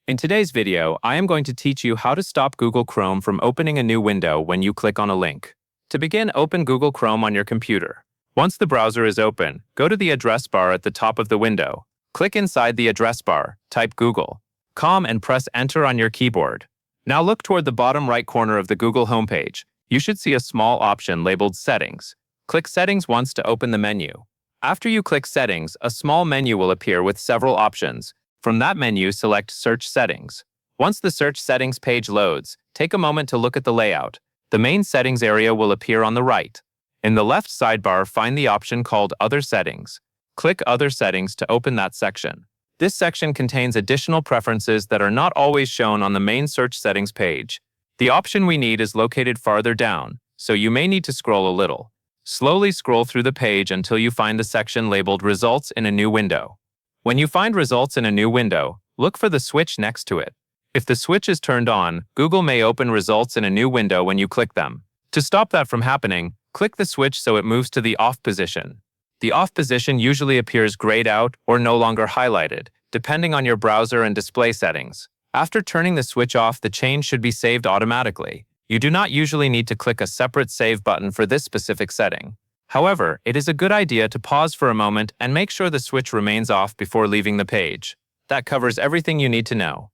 In today's video, I am going to teach you how to stop Google Chrome from opening a new window when you click on a link. To begin, open Google Chrome on your computer. Once the browser is open, go to the address bar at the top of the window. Click inside the address bar, type Google.com and press Enter on your keyboard. Now look toward the bottom right corner of the Google homepage. You should see a small option labeled Settings. Click Settings once to open the menu. After you click Settings, a small menu will appear with several options. From that menu, select Search Settings. Once the Search Settings page loads, take a moment to look at the layout. The main settings area will appear on the right. In the left sidebar, find the option called Other Settings. Click Other Settings to open that section. This section contains additional preferences that are not always shown on the main Search Settings page. The option we need is located farther down, so you may need to scroll a little. Slowly scroll through the page until you find the section labeled Results in a new window. When you find Results in a new window, look for the switch next to it. If the switch is turned on, Google may open results in a new window when you click them. To stop that from happening, click the switch so it moves to the off position. The off position usually appears grayed out or no longer highlighted, depending on your browser and display settings. After turning the switch off, the change should be saved automatically. You do not usually need to click a separate save button for this specific setting. However, it is a good idea to pause for a moment and make sure the switch remains off before leaving the page. That covers everything you need to know.